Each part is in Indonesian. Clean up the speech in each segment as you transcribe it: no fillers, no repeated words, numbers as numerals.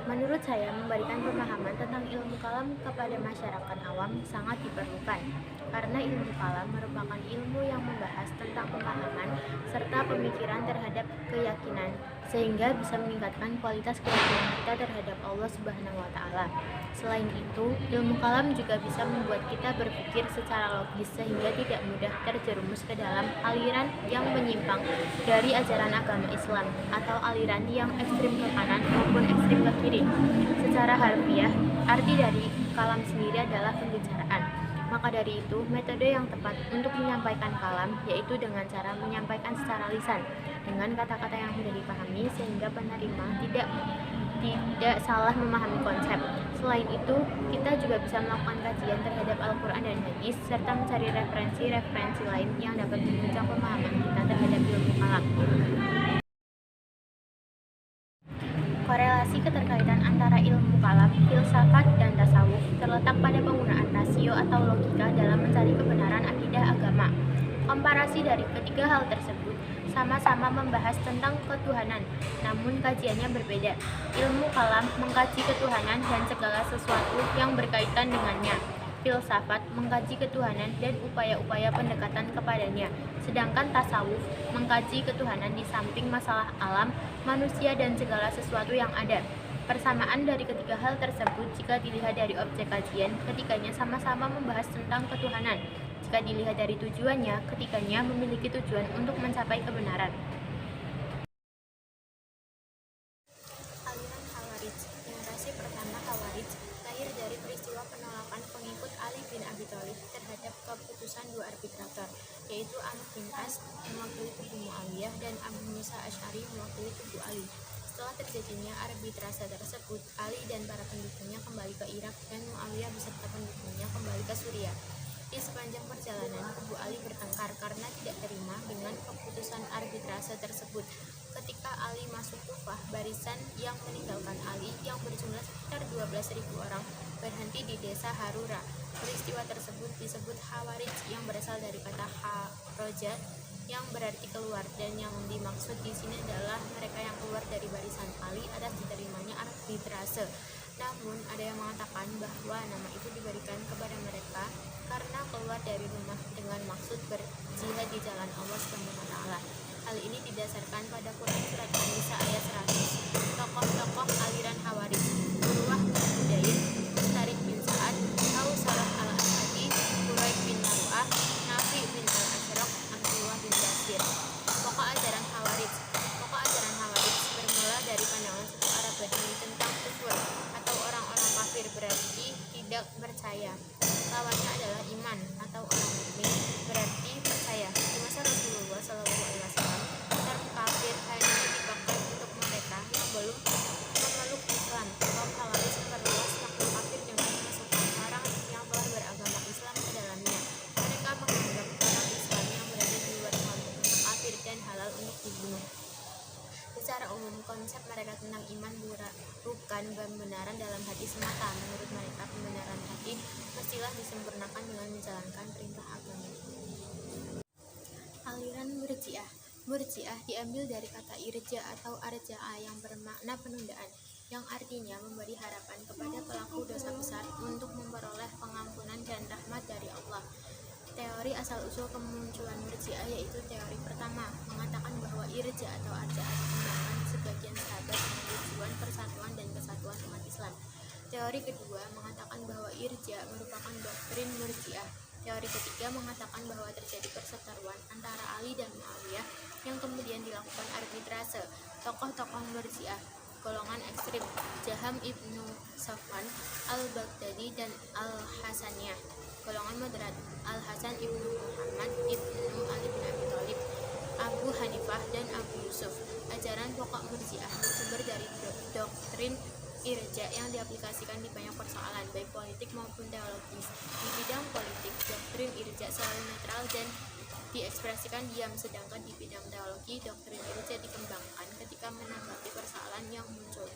Menurut saya, memberikan pemahaman tentang ilmu kalam kepada masyarakat awam sangat diperlukan, karena ilmu kalam merupakan ilmu yang membahas tentang pemahaman serta pemikiran terhadap keyakinan, sehingga bisa meningkatkan kualitas keyakinan kita terhadap Allah Subhanahu wa Ta'ala. Selain itu, ilmu kalam juga bisa membuat kita berpikir secara logis sehingga tidak mudah terjerumus ke dalam aliran yang menyimpang dari ajaran agama Islam atau aliran yang ekstrim ke kanan maupun ekstrim ke kiri. Secara harfiah, arti dari kalam sendiri adalah pembicaraan. Maka dari itu, metode yang tepat untuk menyampaikan kalam yaitu dengan cara menyampaikan secara lisan dengan kata-kata yang mudah dipahami sehingga penerima tidak salah memahami konsep. Selain itu, kita juga bisa melakukan kajian terhadap Al-Quran dan Hadis serta mencari referensi-referensi lain yang dapat menunjang pemahaman kita terhadap ilmu kalam. Korelasi keterkaitan antara ilmu kalam, filsafat, dan tasawuf terletak pada penggunaan rasio atau logika dalam mencari kebenaran akidah agama. Komparasi dari ketiga hal tersebut sama-sama membahas tentang ketuhanan, namun kajiannya berbeda. Ilmu kalam mengkaji ketuhanan dan segala sesuatu yang berkaitan dengannya. Filsafat mengkaji ketuhanan dan upaya-upaya pendekatan kepadanya, sedangkan tasawuf mengkaji ketuhanan di samping masalah alam, manusia, dan segala sesuatu yang ada. Persamaan dari ketiga hal tersebut jika dilihat dari objek kajian, ketiganya sama-sama membahas tentang ketuhanan. Jika dilihat dari tujuannya, ketiganya memiliki tujuan untuk mencapai kebenaran. Aliran Khawarij. Generasi pertama Khawarij lahir dari peristiwa penolakan pengikut Ali bin Abi Thalib terhadap keputusan dua arbitrator, yaitu Amr bin As mewakili kubu Muawiyah dan Abu Musa Asy'ari mewakili kubu Ali. Setelah terjadinya arbitrase tersebut, Ali dan para pendukungnya kembali ke Irak dan Muawiyah beserta pendukungnya kembali ke Suriah. Di sepanjang perjalanan, kubu Ali bertengkar karena tidak terima dengan keputusan arbitrase tersebut. Ketika Ali masuk Kufah, barisan yang meninggalkan Ali yang berjumlah sekitar 12.000 orang berhenti di desa Harura. Peristiwa tersebut disebut Khawarij yang berasal dari kata kharoja yang berarti keluar, dan yang dimaksud di sini adalah mereka yang keluar dari barisan Ali atas diterimanya arbitrase. Namun ada yang mengatakan bahwa nama itu diberikan kepada mereka karena keluar dari rumah dengan maksud berjihad di jalan Allah SWT. Hal ini didasarkan pada Quran surat An-Nisa ayat 100. Tokoh-tokoh aliran Khawarij: Urwah bin Zubair, Mustariq bin Sa'ad, Aus al-Asadi, Quraib bin Marwah, Nafi bin al-Ashraq, Abdullah bin Basir. Pokok ajaran Khawarij bermula dari pandangan suku Arab Badui tentang kufur atau orang-orang kafir, berarti tidak percaya. Lawannya adalah iman atau orang mukmin, berarti percaya. Di masa Rasulullah SAW, term kafir hanya dipakai untuk mereka yang belum memeluk Islam. Kaum Khawarij memperluas makna kafir dengan memasukkan orang yang telah beragama Islam ke dalamnya. Mereka menganggap orang Islam yang berada di luar kelompok kafir dan halal untuk dibunuh. Secara umum, konsep mereka tentang iman bukan pembenaran dalam hati semata. Menurut mereka, pembenaran hati mestilah disempurnakan dengan menjalankan perintah agama. Aliran Murji'ah diambil dari kata irja atau arja'a yang bermakna penundaan, yang artinya memberi harapan kepada pelaku dosa besar untuk memperoleh pengampunan dan rahmat dari Allah. Teori asal-usul kemunculan Murji'ah yaitu teori pertama, mengatakan bahwa irja atau arja'ah dikembangkan sebagian sahabat dengan tujuan persatuan dan kesatuan umat Islam. Teori kedua mengatakan bahwa irja merupakan doktrin Murji'ah. Teori ketiga mengatakan bahwa terjadi perseteruan antara Ali dan Muawiyah yang kemudian dilakukan arbitrase. Tokoh-tokoh Murji'ah golongan ekstrim: Jaham ibnu Safwan, Al-Baghdadi, dan Al-Hasaniyah. Golongan moderat: Al-Hasan ibnu Muhammad ibnu Ali bin Abi Thalib, Abu Hanifah, dan Abu Yusuf. Ajaran pokok Murji'ah bersumber dari doktrin irja yang diaplikasikan di banyak persoalan, baik politik maupun teologis. Di bidang politik, doktrin irja selalu netral dan diekspresikan diam, sedangkan di bidang teologi, doktrin irja dikembangkan ketika menanggapi persoalan yang muncul.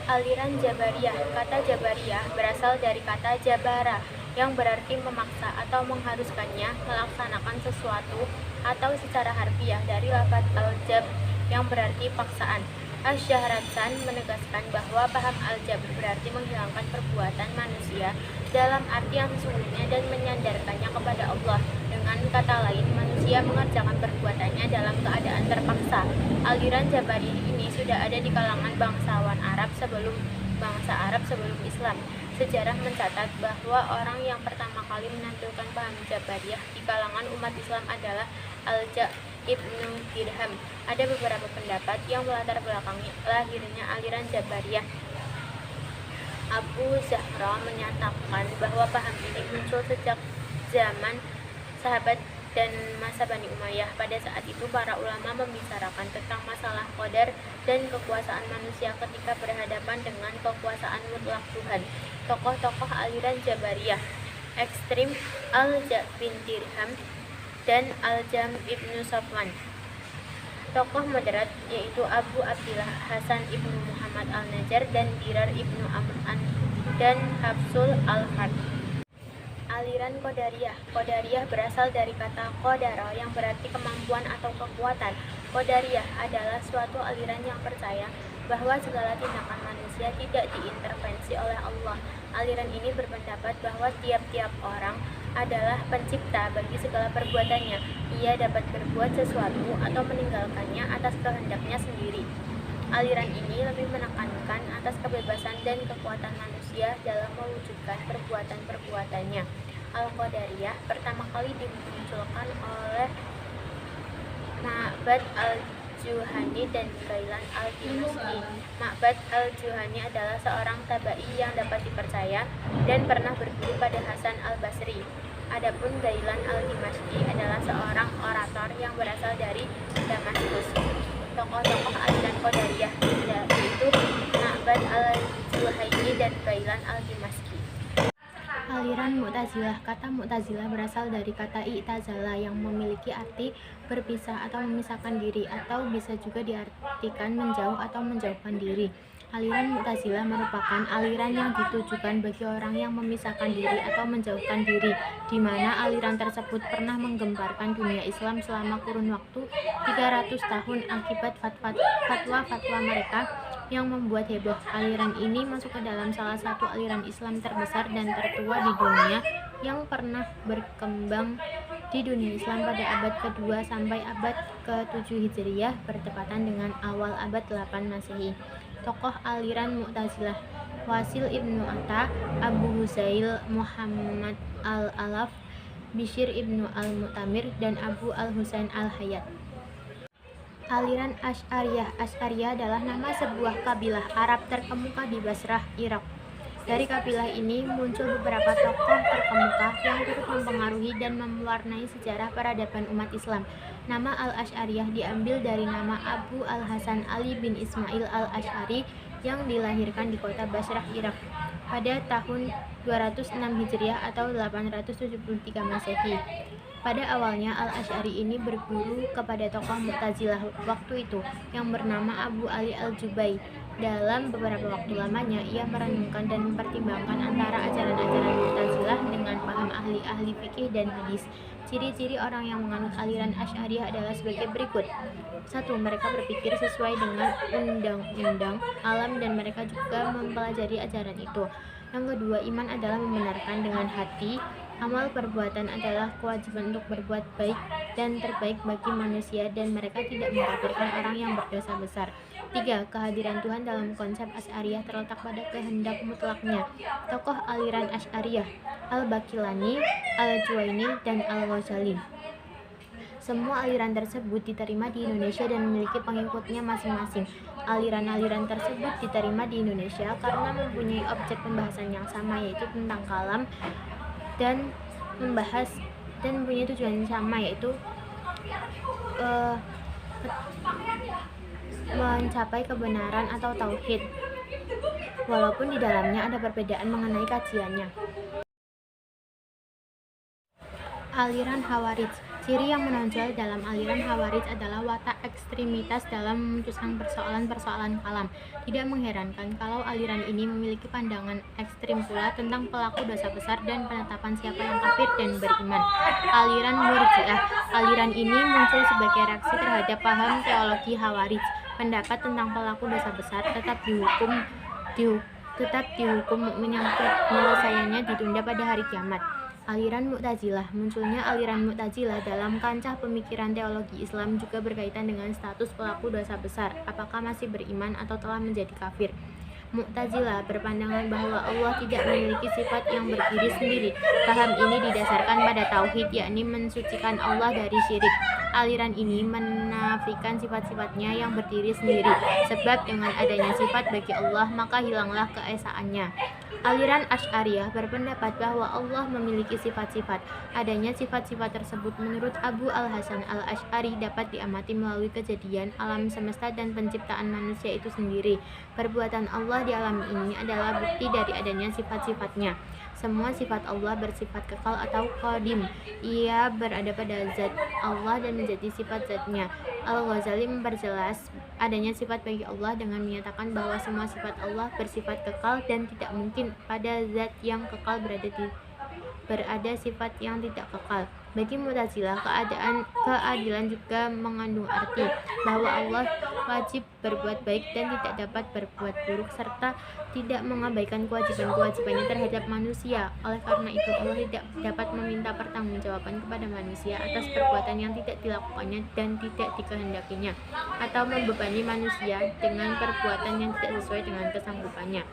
Aliran Jabariyah. Kata Jabariyah berasal dari kata jabara yang berarti memaksa atau mengharuskannya melaksanakan sesuatu, atau secara harfiah dari lafaz al-jab yang berarti paksaan. Asy-Syahrastani menegaskan bahwa paham al-jabr berarti menghilangkan perbuatan manusia dalam arti yang sesungguhnya dan menyandarkannya kepada Allah. Dengan kata lain, manusia mengerjakan perbuatannya dalam keadaan terpaksa. Aliran Jabariyah ini sudah ada di kalangan bangsa Arab sebelum Islam. Sejarah mencatat bahwa orang yang pertama kali menampilkan paham Jabariyah di kalangan umat Islam adalah Al-Ja Ibnu Dirham. Ada beberapa pendapat yang melatar belakangi lahirnya aliran Jabariyah. Abu Zahra menyatakan bahwa paham ini muncul sejak zaman sahabat dan masa Bani Umayyah. Pada saat itu para ulama membicarakan tentang masalah qadar dan kekuasaan manusia ketika berhadapan dengan kekuasaan mutlak Tuhan. Tokoh-tokoh aliran Jabariyah ekstrim Al-Ja bin Dirham dan Al-Jam ibnu Safwan. Tokoh moderat yaitu Abu Abdillah Hasan ibnu Muhammad al-Najjar dan Dirar ibnu Amr dan Hafsul al-Harb. Aliran Qadariyah. Qadariyah berasal dari kata qadara yang berarti kemampuan atau kekuatan. Qadariyah adalah suatu aliran yang percaya bahwa segala tindakan manusia tidak diintervensi oleh Allah. Aliran ini berpendapat bahwa tiap-tiap orang adalah pencipta bagi segala perbuatannya. Ia dapat berbuat sesuatu atau meninggalkannya atas kehendaknya sendiri. Aliran ini lebih menekankan atas kebebasan dan kekuatan manusia dalam mewujudkan perbuatan-perbuatannya. Al-Qadariyah pertama kali dimunculkan oleh Ma'bad al-Juhani dan Gailan al-Dimashqi. Ma'bad al-Juhani adalah seorang tabai yang dapat dipercaya dan pernah berguru pada Hasan al-Basri. Adapun Gailan al-Dimashqi adalah seorang orator yang berasal dari Damaskus. Tokoh-tokoh aliran Qadariyah yaitu Ma'bad al-Juhani dan Gailan al-Dimashqi. Aliran Mu'tazilah. Kata Mu'tazilah berasal dari kata i'tazala yang memiliki arti berpisah atau memisahkan diri, atau bisa juga diartikan menjauh atau menjauhkan diri. Aliran Mu'tazilah merupakan aliran yang ditujukan bagi orang yang memisahkan diri atau menjauhkan diri, di mana aliran tersebut pernah menggemparkan dunia Islam selama kurun waktu 300 tahun akibat fatwa-fatwa mereka yang membuat heboh. Aliran ini masuk ke dalam salah satu aliran Islam terbesar dan tertua di dunia yang pernah berkembang di dunia Islam pada abad ke-2 sampai abad ke-7 Hijriyah bertepatan dengan awal abad 8 Masehi. Tokoh aliran Mu'tazilah: Wasil ibnu Atta, Abu Huzail Muhammad al-Alaf, Bishr ibnu al-Mu'tamir, dan Abu al-Husain al-Hayat. Aliran Asy'ariyah. Asy'ariyah adalah nama sebuah kabilah Arab terkemuka di Basrah, Irak. Dari kabilah ini muncul beberapa tokoh terkemuka yang turut mempengaruhi dan mewarnai sejarah peradaban umat Islam. Nama Al-Asy'ariyah diambil dari nama Abu al-Hasan Ali bin Ismail al-Asy'ari yang dilahirkan di kota Basrah, Irak pada tahun 206 Hijriah atau 873 Masehi. Pada awalnya Al-Asy'ari ini berguru kepada tokoh Mu'tazilah waktu itu yang bernama Abu Ali al-Jubai. Dalam beberapa waktu lamanya ia merenungkan dan mempertimbangkan antara ajaran-ajaran Mu'tazilah dengan paham ahli-ahli fikih dan hadis. Ciri-ciri orang yang menganut aliran Asy'ariyah adalah sebagai berikut. 1. Mereka berpikir sesuai dengan undang-undang alam dan mereka juga mempelajari ajaran itu. Yang kedua, iman adalah membenarkan dengan hati. Amal perbuatan adalah kewajiban untuk berbuat baik dan terbaik bagi manusia dan mereka tidak mengkafirkan orang yang berdosa besar. 3. Kehadiran Tuhan dalam konsep Asy'ariyah terletak pada kehendak mutlaknya. Tokoh aliran Asy'ariyah: Al-Baqillani, Al-Juwaini, dan Al-Ghazali. Semua aliran tersebut diterima di Indonesia dan memiliki pengikutnya masing-masing. Aliran-aliran tersebut diterima di Indonesia karena mempunyai objek pembahasan yang sama, yaitu tentang kalam, dan mempunyai tujuan yang sama, yaitu mencapai kebenaran atau tauhid, walaupun di dalamnya ada perbedaan mengenai kajiannya. Aliran Khawarij. Ciri yang menonjol dalam aliran Khawarij adalah watak ekstremitas dalam memutuskan persoalan-persoalan kalam. Tidak mengherankan kalau aliran ini memiliki pandangan ekstrim pula tentang pelaku dosa besar dan penetapan siapa yang kafir dan beriman. Aliran Murji'ah. Aliran ini muncul sebagai reaksi terhadap paham teologi Khawarij. pendapat tentang pelaku dosa besar tetap dihukum mukmin yang penyelesaiannya ditunda pada hari kiamat. Aliran Mu'tazilah. Munculnya aliran Mu'tazilah dalam kancah pemikiran teologi Islam juga berkaitan dengan status pelaku dosa besar, apakah masih beriman atau telah menjadi kafir. Mu'tazilah berpandangan bahwa Allah tidak memiliki sifat yang berdiri sendiri. Paham ini didasarkan pada tauhid, yakni mensucikan Allah dari syirik. Aliran ini menafikan sifat-sifatnya yang berdiri sendiri, sebab dengan adanya sifat bagi Allah maka hilanglah keesaannya. Aliran Asy'ariyah berpendapat bahwa Allah memiliki sifat-sifat. Adanya sifat-sifat tersebut menurut Abu Al-Hasan Al-Asy'ari dapat diamati melalui kejadian alam semesta dan penciptaan manusia itu sendiri. Perbuatan Allah di alam ini adalah bukti dari adanya sifat-sifatnya. Semua sifat Allah bersifat kekal atau qadim. Ia berada pada zat Allah dan menjadi sifat zatnya. Al-Ghazali memperjelas adanya sifat bagi Allah dengan menyatakan bahwa semua sifat Allah bersifat kekal dan tidak mungkin pada zat yang kekal berada sifat yang tidak kekal. Bagi Mu'tazilah, keadilan juga mengandung arti bahwa Allah wajib berbuat baik dan tidak dapat berbuat buruk serta tidak mengabaikan kewajiban-kewajibannya terhadap manusia. Oleh karena itu, Allah tidak dapat meminta pertanggungjawaban kepada manusia atas perbuatan yang tidak dilakukannya dan tidak dikehendakinya, atau membebani manusia dengan perbuatan yang tidak sesuai dengan kesanggupannya.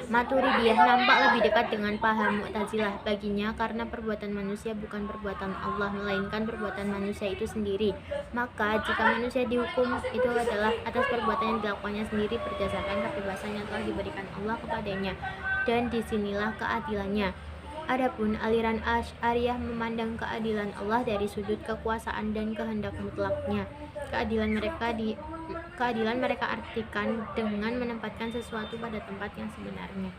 Maturidiyah nampak lebih dekat dengan paham Mu'tazilah. Baginya, karena perbuatan manusia bukan perbuatan Allah, melainkan perbuatan manusia itu sendiri, maka jika manusia dihukum, itu adalah atas perbuatan yang dilakukannya sendiri berdasarkan kebebasan yang telah diberikan Allah kepadanya, dan disinilah keadilannya. Adapun aliran Asy'ariyah memandang keadilan Allah dari sudut kekuasaan dan kehendak mutlaknya. Keadilan mereka artikan dengan menempatkan sesuatu pada tempat yang sebenarnya.